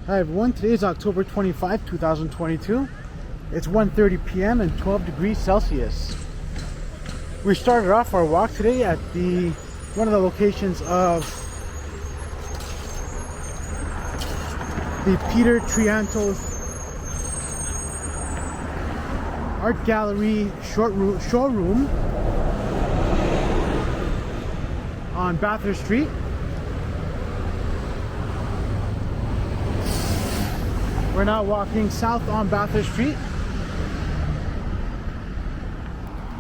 Hi everyone, today is October 25, 2022. It's 1:30 p.m. and 12 degrees Celsius. We started off our walk today at one of the locations of the Peter Triantos Art Gallery showroom on Bathurst Street. We're now walking south on Bathurst Street.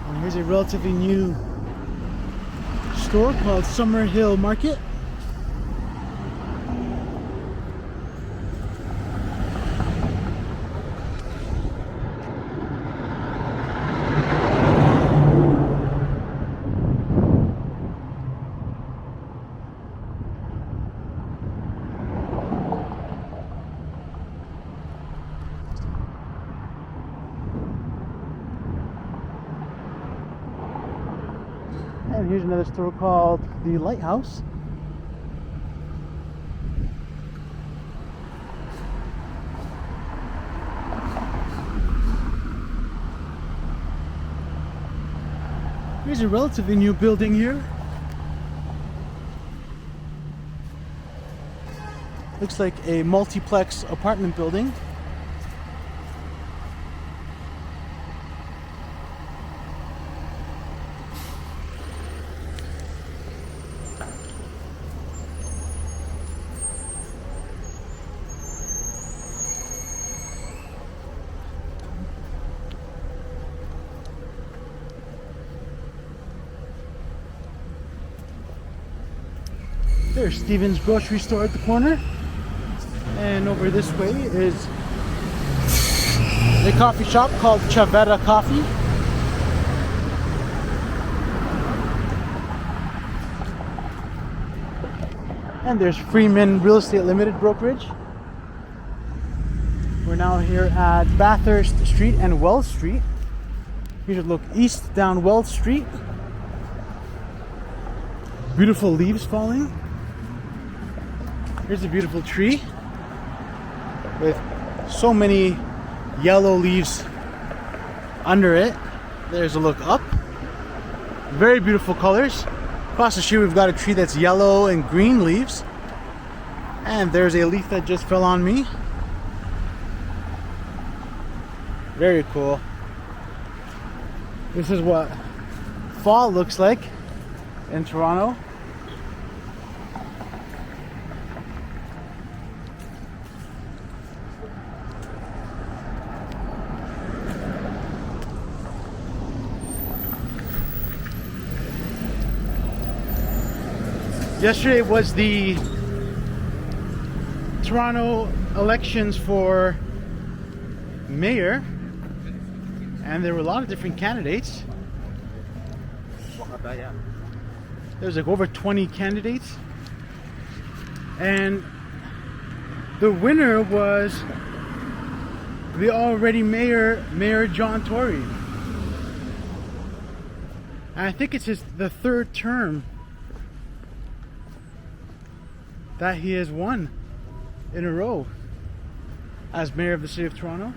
And here's a relatively new store called Summerhill Market. And here's another store called The Lighthouse. Here's a relatively new building here. Looks like a multiplex apartment building. There's Stephen's grocery store at the corner. And over this way is a coffee shop called Chavetta Coffee. And there's Freeman Real Estate Limited Brokerage. We're now here at Bathurst Street and Wells Street. You should look east down Wells Street. Beautiful leaves falling. Here's a beautiful tree with so many yellow leaves under it. There's a look up. Very beautiful colors. Across the street we've got a tree that's yellow and green leaves. And there's a leaf that just fell on me. Very cool. This is what fall looks like in Toronto. Yesterday was the Toronto elections for mayor, and there were a lot of different candidates. There's like over 20 candidates, and the winner was the already Mayor John Tory. And I think it's the third term that he has won in a row as mayor of the city of Toronto.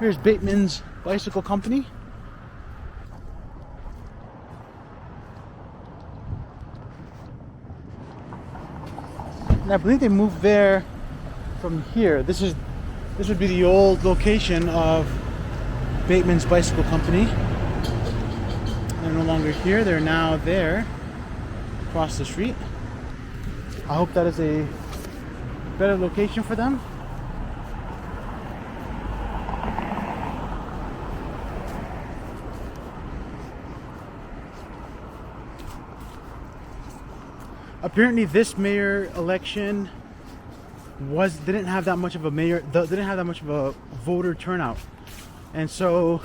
Here's Bateman's Bicycle Company. And I believe they moved there from here. This would be the old location of Bateman's Bicycle Company. They're no longer here, they're now there, across the street. I hope that is a better location for them. Apparently this mayor election didn't have that much of a voter turnout. And so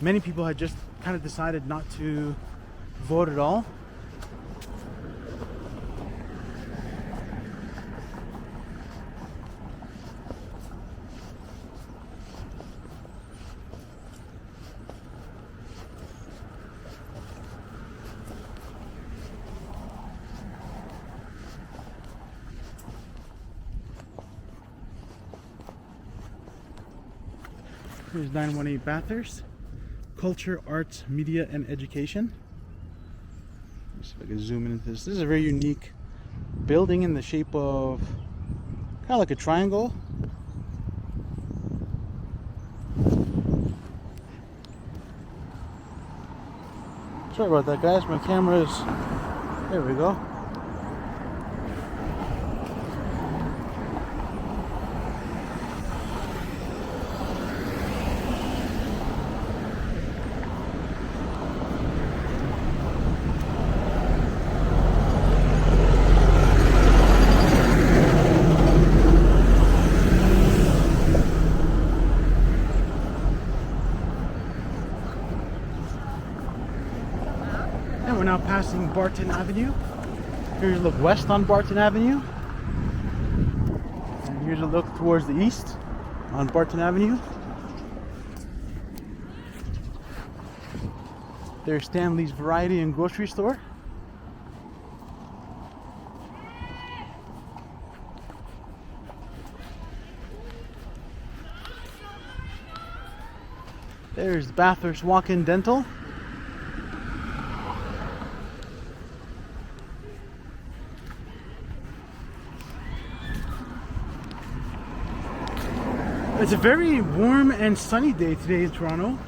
many people had just kind of decided not to vote at all. Here's 918 Bathurst. Culture, arts, media, and education. Let's see if I can zoom into this. This is a very unique building in the shape of kind of like a triangle. Sorry about that, guys. My camera is... There we go. We're now passing Barton Avenue. Here's a look west on Barton Avenue. And here's a look towards the east on Barton Avenue. There's Stanley's Variety and Grocery Store. There's Bathurst Walk-In Dental. It's a very warm and sunny day today in Toronto.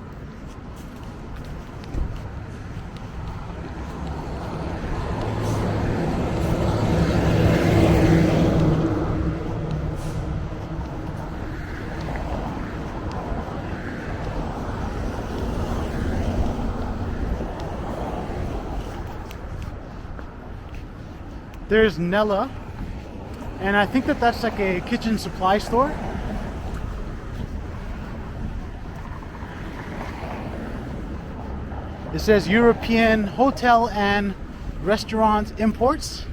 There's Nella, and I think that that's like a kitchen supply store. It says European Hotel and Restaurant Imports.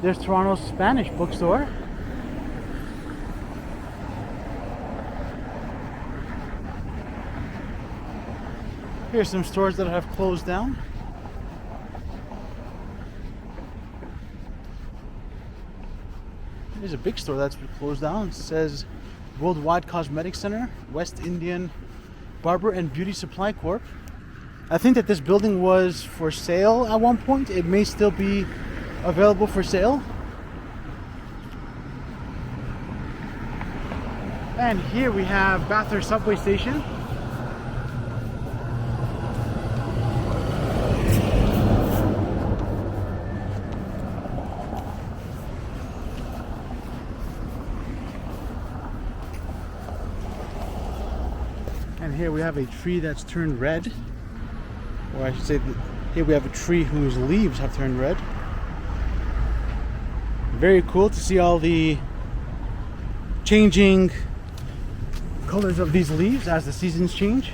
There's Toronto's Spanish bookstore. Here's some stores that have closed down. There's a big store that's closed down. It says Worldwide Cosmetics Center, West Indian Barber and Beauty Supply Corp. I think that this building was for sale at one point. It may still be available for sale. And here we have Bathurst subway station. And here we have a tree that's turned red, or I should say that here we have a tree whose leaves have turned red. Very cool to see all the changing colors of these leaves as the seasons change.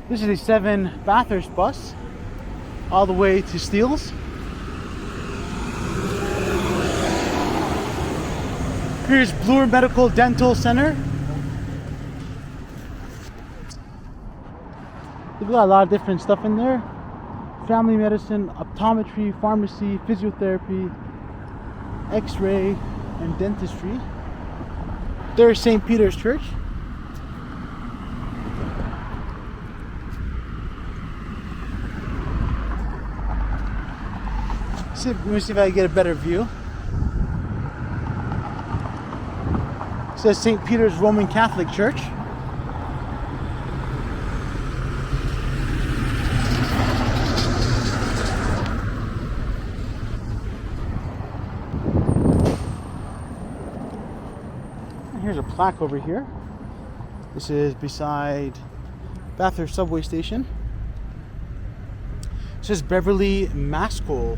This is a 7 Bathurst bus all the way to Steeles. Here's Bloor Medical Dental Center. They've got a lot of different stuff in there. Family medicine, optometry, pharmacy, physiotherapy, x-ray, and dentistry. There's St. Peter's Church. Let me see if I can get a better view. It says St. Peter's Roman Catholic Church. And here's a plaque over here. This is beside Bathurst subway station. It says Beverly Maskell,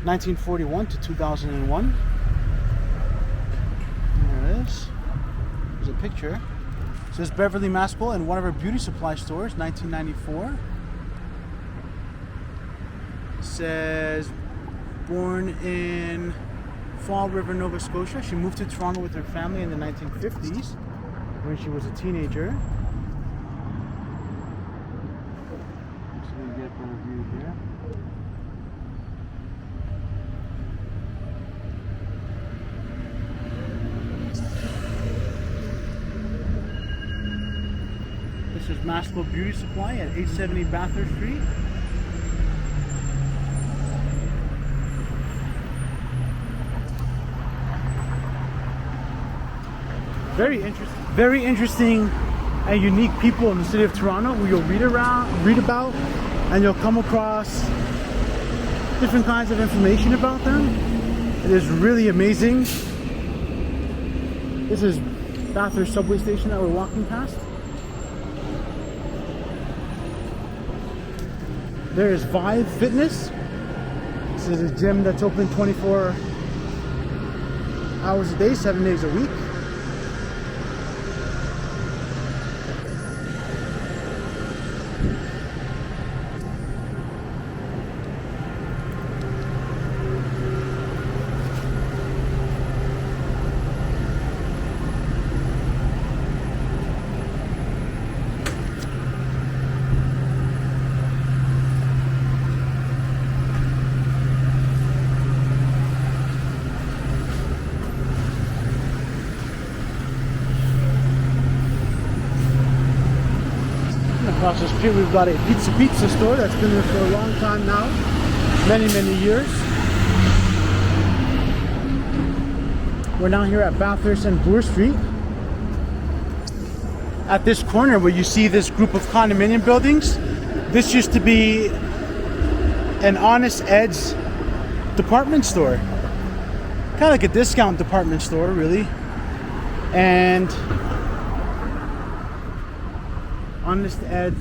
1941 to 2001. There's a picture. It says Beverly Maskell in one of her beauty supply stores, 1994. It says born in Fall River, Nova Scotia. She moved to Toronto with her family in the 1950s when she was a teenager. So you get a better view here. Masterful Beauty Supply at 870 Bathurst Street. Very interesting and unique people in the city of Toronto who you'll read about, and you'll come across different kinds of information about them. It is really amazing. This is Bathurst subway station that we're walking past. There is Vive Fitness. This is a gym that's open 24 hours a day, 7 days a week. Across the street we've got a pizza store that's been there for a long time now, many years. We're now here at Bathurst and Bloor Street. At this corner where you see this group of condominium buildings, this used to be an Honest Ed's department store. Kind of like a discount department store, really. And Honest Ed,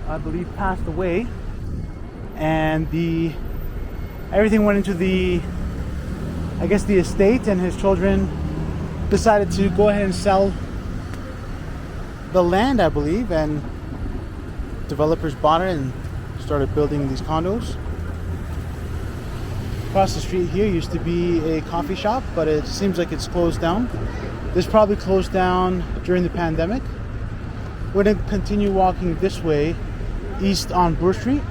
I believe, passed away, and everything went into the estate, and his children decided to go ahead and sell the land, I believe, and developers bought it and started building these condos. Across the street here used to be a coffee shop, but it seems like it's closed down. This probably closed down during the pandemic. We're going to continue walking this way, east on Bloor Street.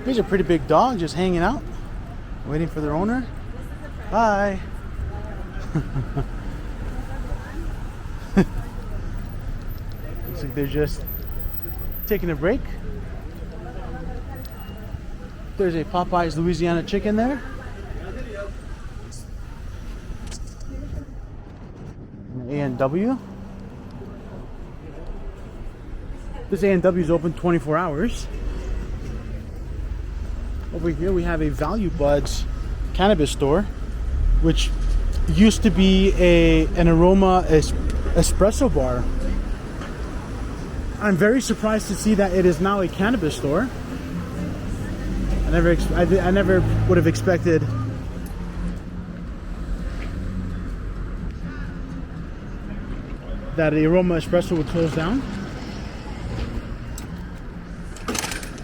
These are pretty big dogs just hanging out, waiting for their owner. Bye. Looks like they're just taking a break. There's a Popeye's Louisiana chicken there. A&W. This A&W is open 24 hours. Over here we have a Value Buds cannabis store, which used to be an aroma espresso bar. I'm very surprised to see that it is now a cannabis store. I never would have expected that the Aroma Espresso would close down.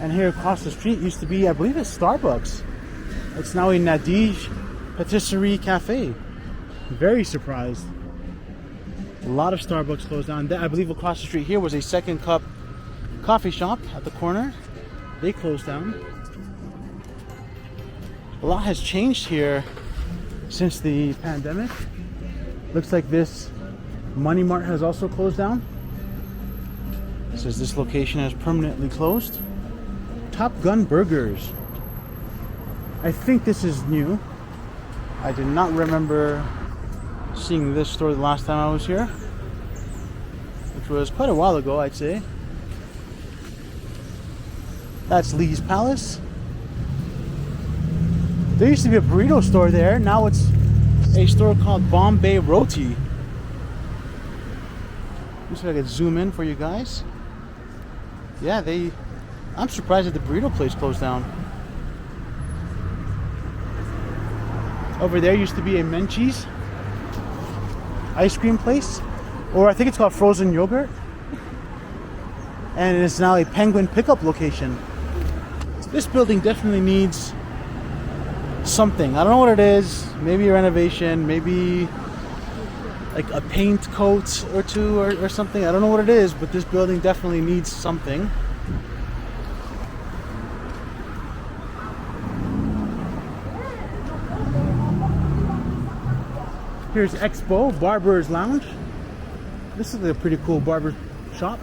And here across the street used to be, I believe, it's Starbucks. It's now a Nadige Patisserie Cafe. Very surprised. A lot of Starbucks closed down. I believe across the street here was a Second Cup coffee shop at the corner. They closed down. A lot has changed here since the pandemic. Looks like this Money Mart has also closed down. It says this location is permanently closed. Top Gun Burgers. I think this is new. I did not remember seeing this store the last time I was here, which was quite a while ago, I'd say. That's Lee's Palace. There used to be a burrito store there. Now it's a store called Bombay Roti. Looks like I could zoom in for you guys. Yeah, I'm surprised that the burrito place closed down. Over there used to be a Menchie's ice cream place, or I think it's called Frozen Yogurt. and it's now a penguin pickup location. This building definitely needs something. I don't know what it is. Maybe a renovation, maybe like a paint coat or two or something. I don't know what it is, but this building definitely needs something. Here's Expo Barber's Lounge. This is a pretty cool barber shop.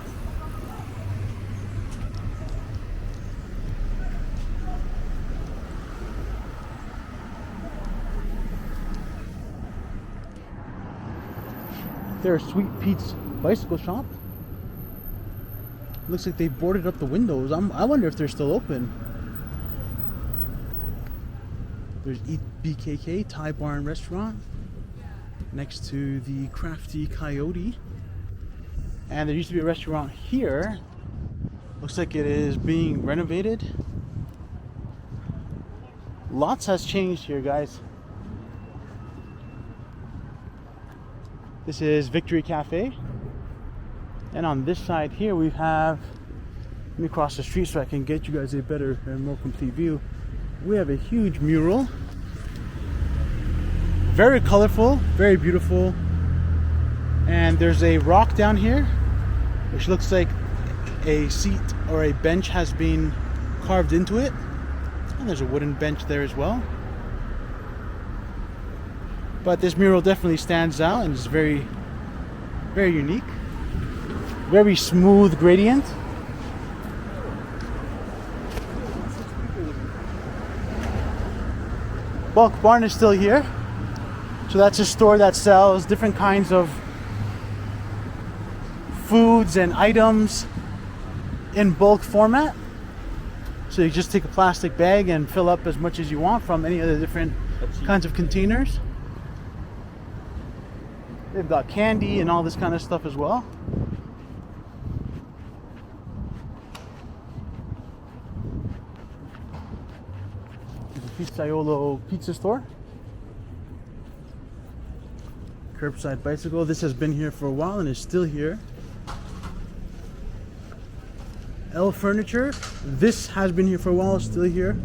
There's Sweet Pete's bicycle shop. Looks like they boarded up the windows. I wonder if they're still open. There's Eat BKK Thai Bar and Restaurant next to the Crafty Coyote. And there used to be a restaurant here. Looks like it is being renovated. Lots has changed here, guys. This is Victory Cafe. And on this side here we have, let me cross the street so I can get you guys a better and more complete view. We have a huge mural. Very colorful, very beautiful. And there's a rock down here, which looks like a seat or a bench has been carved into it. And there's a wooden bench there as well. But this mural definitely stands out and is very, very unique. Very smooth gradient. Bulk Barn is still here. So that's a store that sells different kinds of foods and items in bulk format. So you just take a plastic bag and fill up as much as you want from any of the different kinds of containers. They've got candy and all this kind of stuff as well. The Pizzaiolo Pizza Store. Curbside bicycle. This has been here for a while and is still here. L Furniture. This has been here for a while, still here.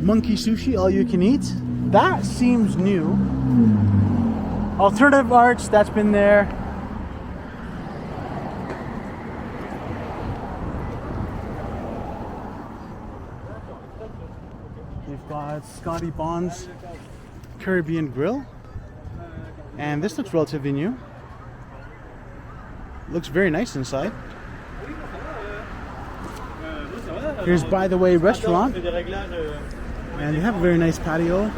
Monkey Sushi, all you can eat. That seems new. Alternative Arts, that's been there. We've got Scotty Bond's Caribbean Grill. And this looks relatively new. Looks very nice inside. Here's By the Way Restaurant. And they have a very nice patio.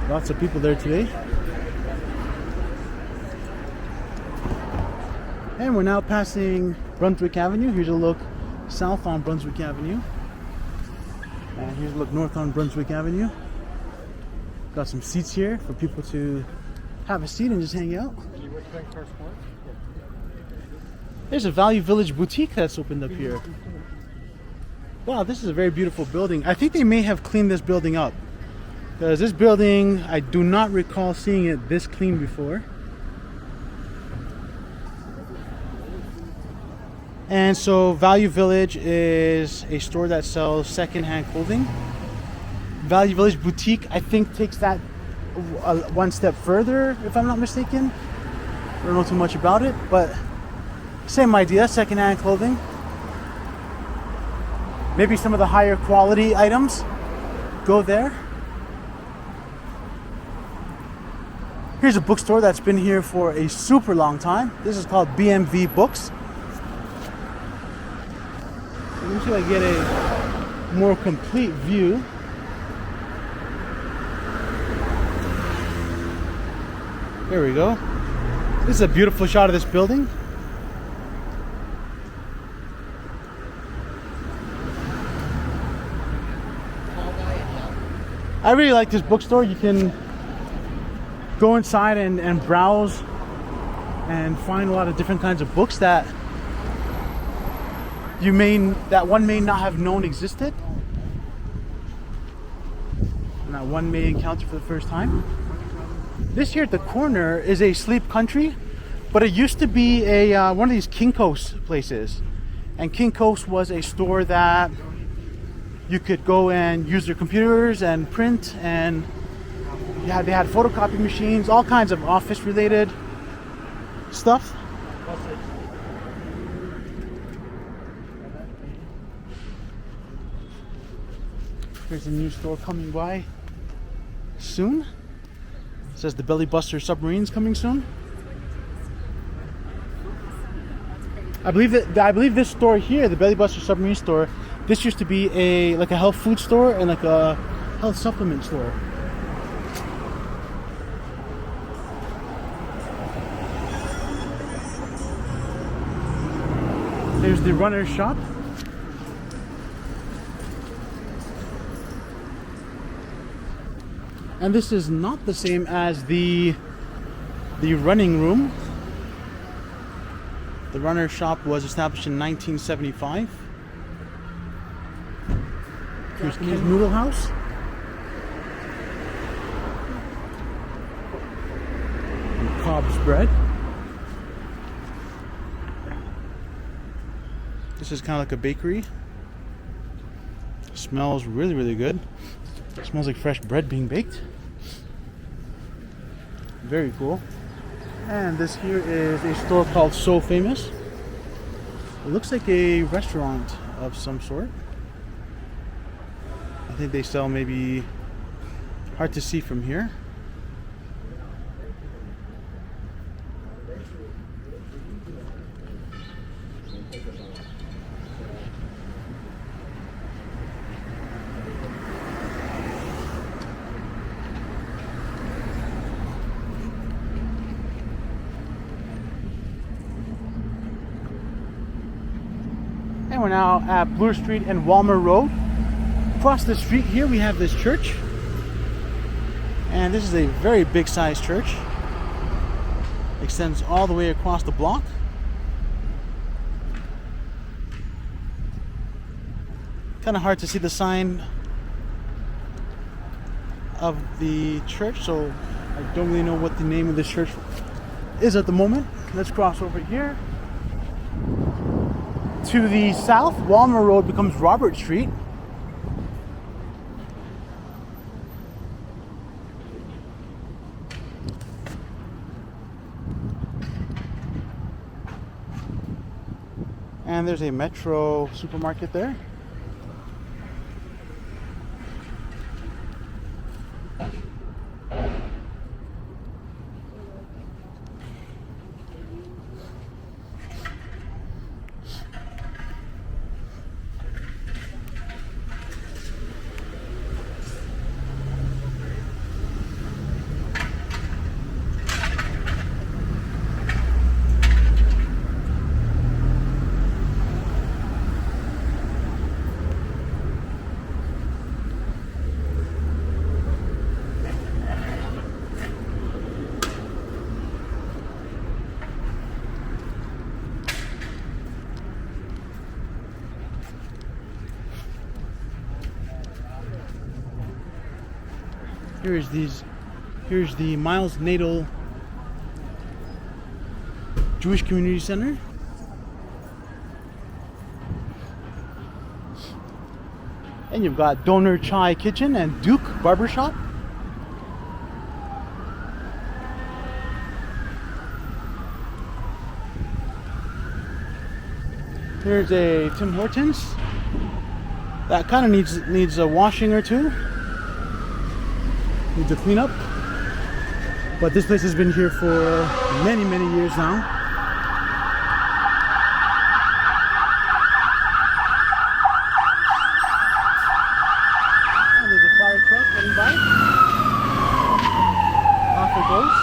Lots of people there today. And we're now passing Brunswick Avenue. Here's a look south on Brunswick Avenue. And here's a look north on Brunswick Avenue. Got some seats here for people to have a seat and just hang out. There's a Value Village boutique that's opened up here. Wow, this is a very beautiful building. I think they may have cleaned this building up, because this building, I do not recall seeing it this clean before. And so Value Village is a store that sells secondhand clothing. Value Village Boutique, I think, takes that one step further, if I'm not mistaken. I don't know too much about it, but same idea, secondhand clothing. Maybe some of the higher quality items go there. Here's a bookstore that's been here for a super long time. This is called BMV Books. Let me see if I get a more complete view. There we go. This is a beautiful shot of this building. I really like this bookstore. You can go inside and browse and find a lot of different kinds of books that one may not have known existed, and that one may encounter for the first time. This here at the corner is a Sleep Country. But it used to be a one of these Kinko's places, and Kinko's was a store that you could go and use their computers and print, and yeah, they had photocopy machines, all kinds of office related stuff. Here's a new store coming by soon. It says the Belly Buster submarine's coming soon. I believe this store here, the Belly Buster submarine store, this used to be a health food store and like a health supplement store. There's the runner's shop. And this is not the same as the running room. The runner's shop was established in 1975. Here's Ken's Noodle House. And Cobb's Bread. This is kind of like a bakery. Smells really, really good. It smells like fresh bread being baked. Very cool. And this here is a store called So Famous. It looks like a restaurant of some sort. I think they sell maybe, hard to see from here. And we're now at Bloor Street and Walmer Road. Across the street here we have this church. And this is a very big sized church. Extends all the way across the block. Kind of hard to see the sign of the church, so I don't really know what the name of this church is at the moment. Let's cross over here. To the south, Walmer Road becomes Robert Street. And there's a Metro supermarket there. Here's the Miles Nadel Jewish Community Center. And you've got Donor Chai Kitchen and Duke Barbershop. Here's a Tim Hortons. That kind of needs a washing or two. Needs a cleanup. But this place has been here for many, many years now. And there's a fire truck heading by. Off it goes.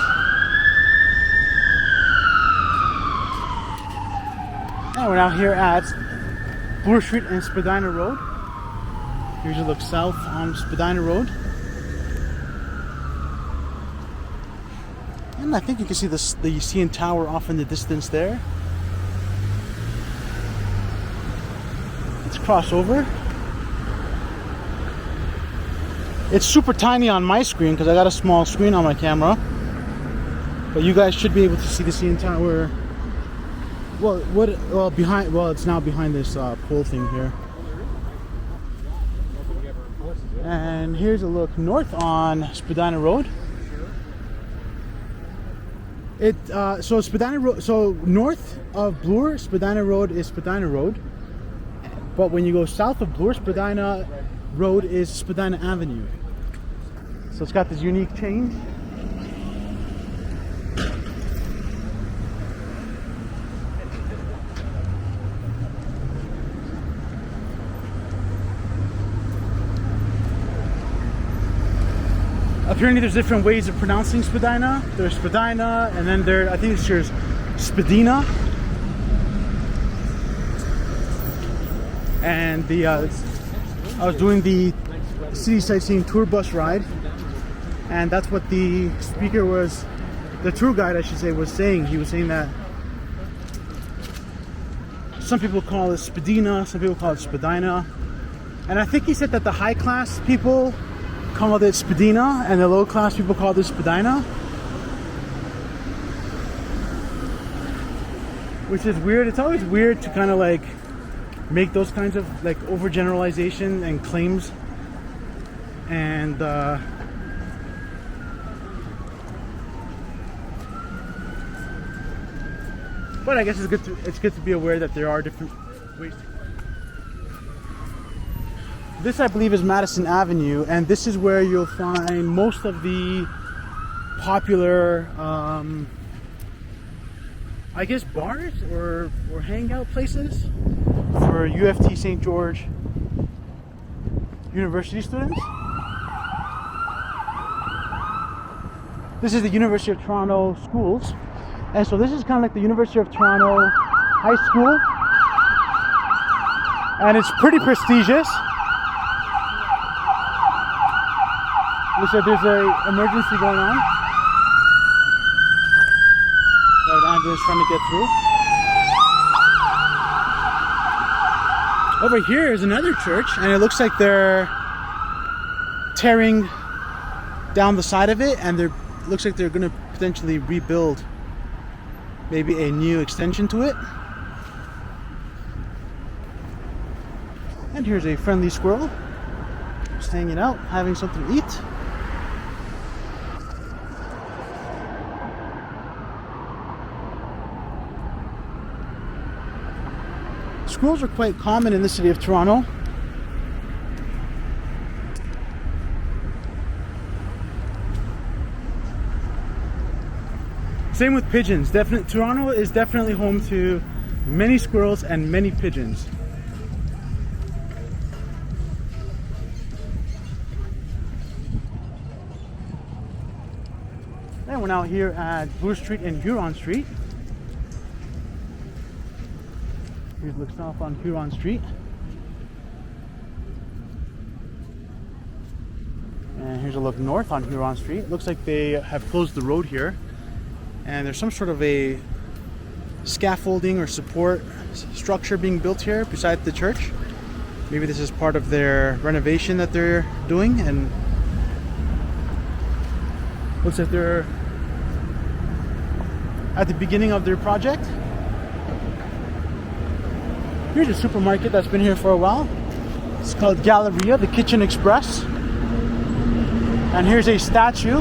And we're now here at Bloor Street and Spadina Road. Here's a look south on Spadina Road. And I think you can see the CN Tower off in the distance there. Let's cross over. It's super tiny on my screen because I got a small screen on my camera. But you guys should be able to see the CN Tower. Well, behind. Well, it's now behind this pole thing here. And here's a look north on Spadina Road. So Spadina Road. So north of Bloor, Spadina Road is Spadina Road. But when you go south of Bloor, Spadina Road is Spadina Avenue. So it's got this unique change. Apparently there's different ways of pronouncing Spadina. There's Spadina, and then I think there's Spadina. And I was doing the city sightseeing tour bus ride, and that's what the speaker was, the tour guide I should say, was saying. He was saying that some people call it Spadina, some people call it Spadina. And I think he said that the high class people called it Spadina, and the low class people called it Spadina, which is weird. It's always weird to kind of like make those kinds of like overgeneralization and claims, and but I guess it's good to be aware that there are different ways. This, I believe, is Madison Avenue, and this is where you'll find most of the popular, I guess, bars or hangout places for UFT St. George University students. This is the University of Toronto schools, and so this is kind of like the University of Toronto High School, and it's pretty prestigious. Looks like there's an emergency going on. Got an ambulance trying to get through. Over here is another church, and it looks like they're tearing down the side of it, and it looks like they're going to potentially rebuild maybe a new extension to it. And here's a friendly squirrel just hanging out, having something to eat. Squirrels are quite common in the city of Toronto. Same with pigeons. Toronto is definitely home to many squirrels and many pigeons. And we're now here at Bloor Street and Huron Street. Here's a look south on Huron Street. And here's a look north on Huron Street. Looks like they have closed the road here. And there's some sort of a scaffolding or support structure being built here beside the church. Maybe this is part of their renovation that they're doing, and looks like they're at the beginning of their project. Here's a supermarket that's been here for a while. It's called Galleria, the Kitchen Express. And here's a statue.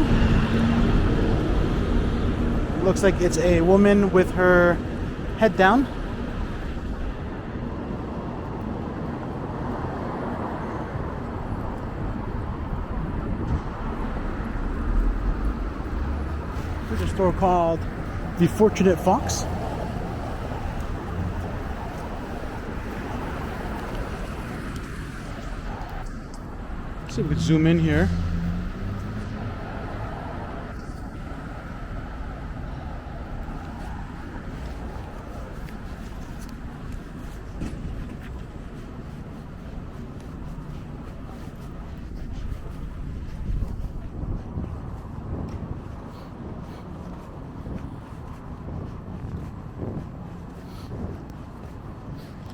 Looks like it's a woman with her head down. There's a store called The Fortunate Fox. Let's see if we can zoom in here.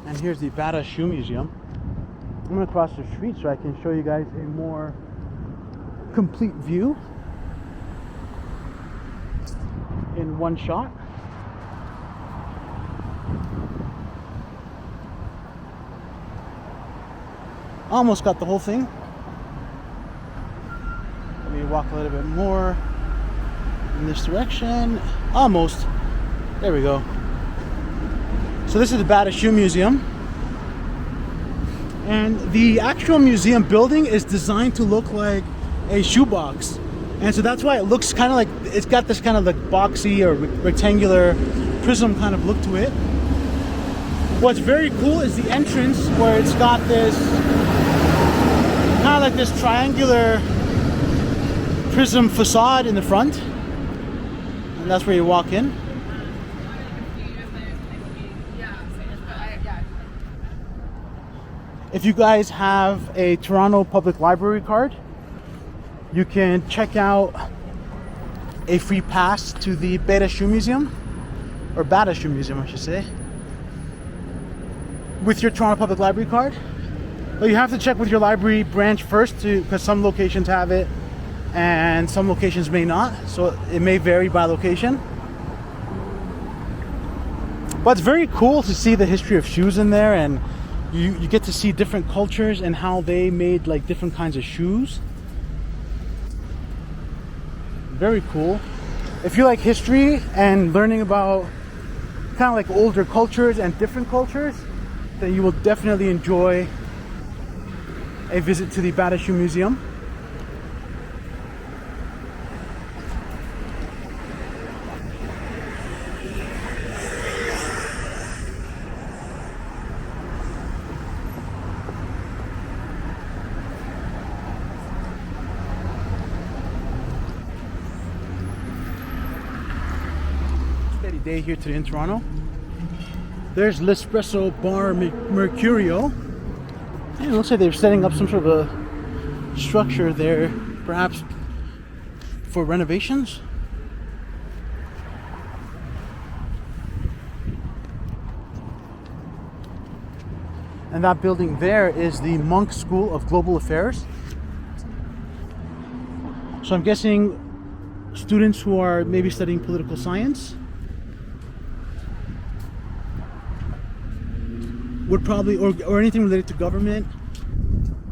And here's the Bata Shoe Museum. I'm going to cross the street so I can show you guys a more complete view. in one shot. Almost got the whole thing. Let me walk a little bit more in this direction. Almost. There we go. So this is the Bata Shoe Museum. And the actual museum building is designed to look like a shoebox. And so that's why it looks kind of like, it's got this kind of like boxy or rectangular prism kind of look to it. What's very cool is the entrance, where it's got this kind of like this triangular prism facade in the front. And that's where you walk in. If you guys have a Toronto Public Library card, you can check out a free pass to the Bata Shoe Museum, or Bata Shoe Museum I should say, with your Toronto Public Library card. But you have to check with your library branch first, because some locations have it and some locations may not, so it may vary by location. But it's very cool to see the history of shoes in there, and you get to see different cultures and how they made like different kinds of shoes. Very cool. If you like history and learning about kind of like older cultures and different cultures, then you will definitely enjoy a visit to the Bata Shoe Museum. Steady day here today in Toronto. There's L'Espresso Bar Mercurio. And it looks like they're setting up some sort of a structure there, perhaps for renovations. And that building there is the Monk School of Global Affairs. So I'm guessing students who are maybe studying political science would probably, or anything related to government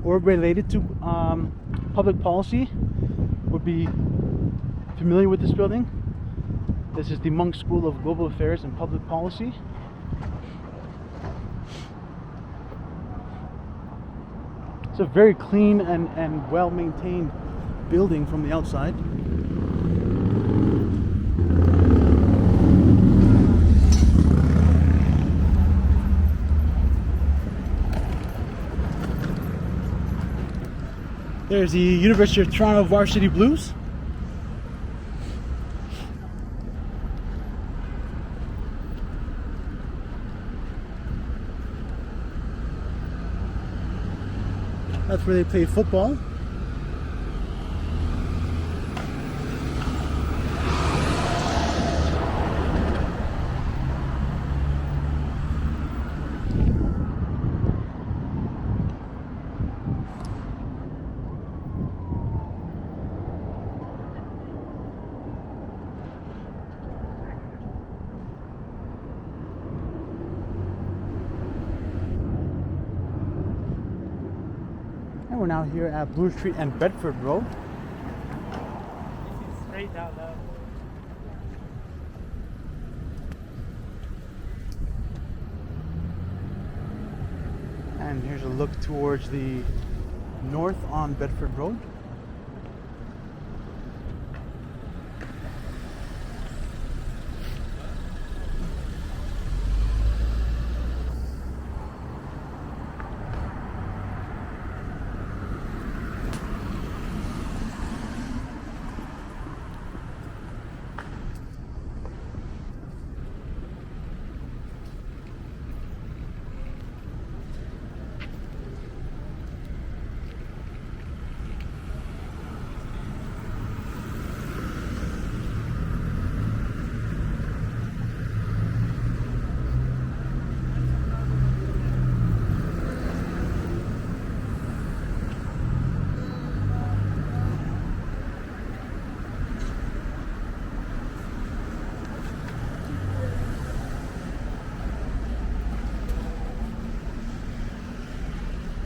or related to public policy, would be familiar with this building. This is the Monk School of Global Affairs and Public Policy. It's a very clean and well-maintained building from the outside. There's the University of Toronto Varsity Blues. That's where they play football. And we're now here at Bloor Street and Bedford Road. Straight down low. And here's a look towards the north on Bedford Road.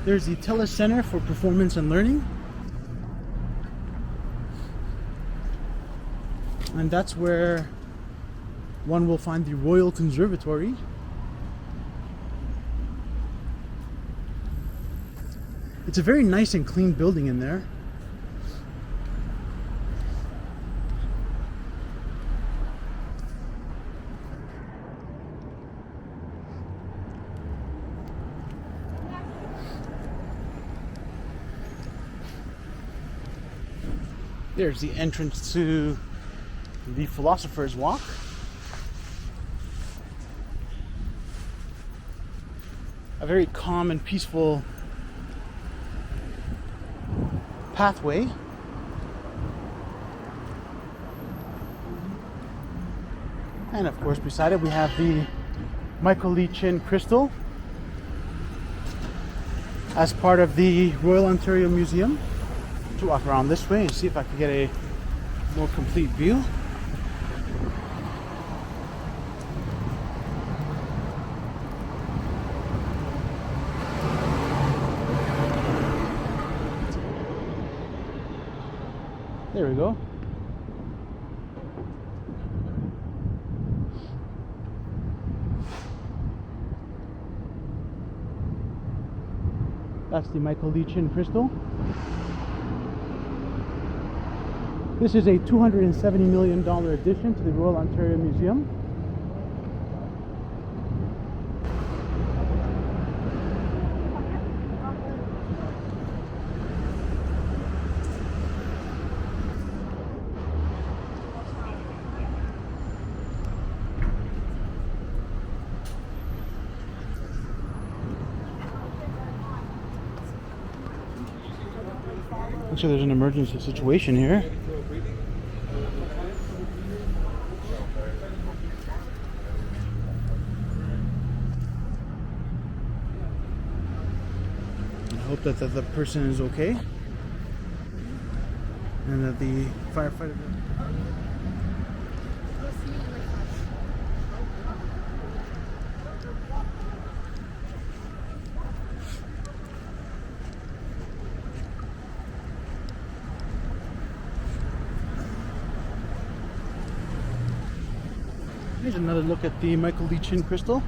There's the Tele Center for Performance and Learning. And that's where one will find the Royal Conservatory. It's a very nice and clean building in there. There's the entrance to the Philosopher's Walk. A very calm and peaceful pathway. And of course beside it we have the Michael Lee Chin crystal as part of the Royal Ontario Museum. To walk around this way and see if I can get a more complete view. There we go. That's the Michael Lee Chin crystal. This is a $270 million addition to the Royal Ontario Museum. Looks like there's an emergency situation here. Hope that the person is okay and that the firefighter. Here's another look at the Michael Lee Chin crystal.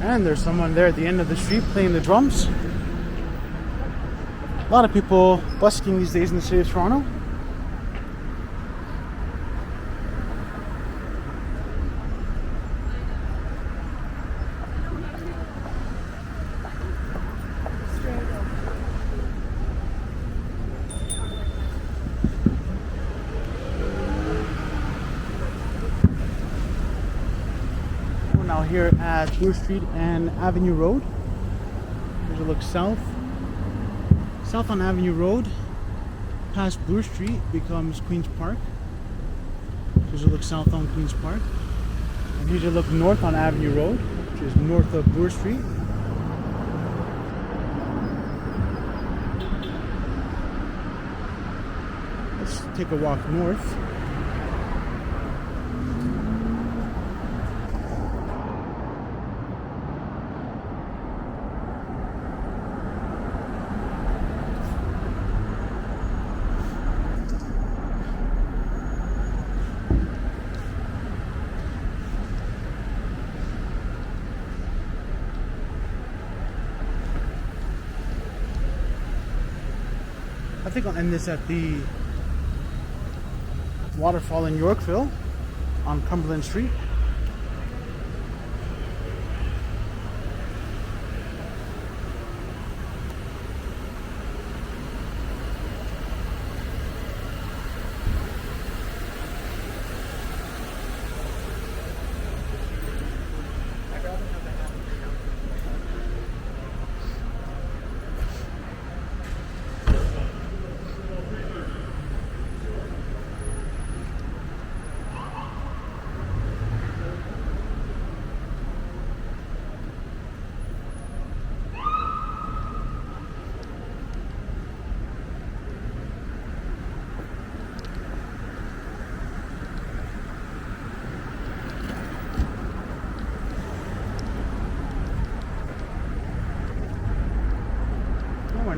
And there's someone there at the end of the street playing the drums. A lot of people busking these days in the city of Toronto. Now here at Bloor Street and Avenue Road. Here's a look south. South on Avenue Road, past Bloor Street becomes Queen's Park. Here's a look south on Queen's Park. And here's a look north on Avenue Road, which is north of Bloor Street. Let's take a walk north. I think I'll end this at the waterfall in Yorkville on Cumberland Street.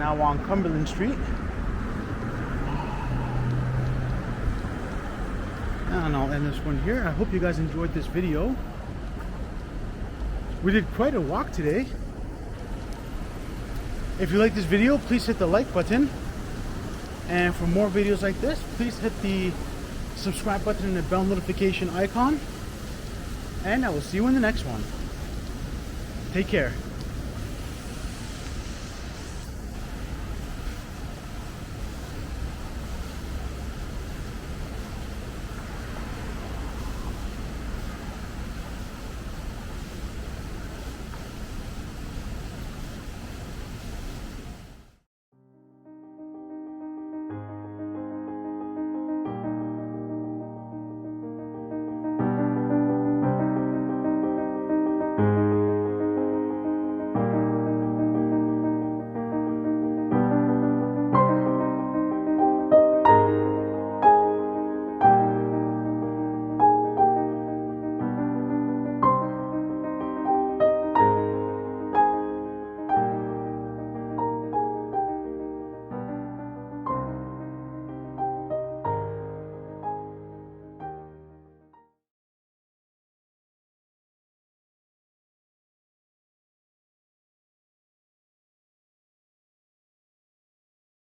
now on Cumberland Street. And I'll end this one here. I hope you guys enjoyed this video. We did quite a walk today. If you like this video, please hit the like button. And for more videos like this, please hit the subscribe button and the bell notification icon. And I will see you in the next one. Take care.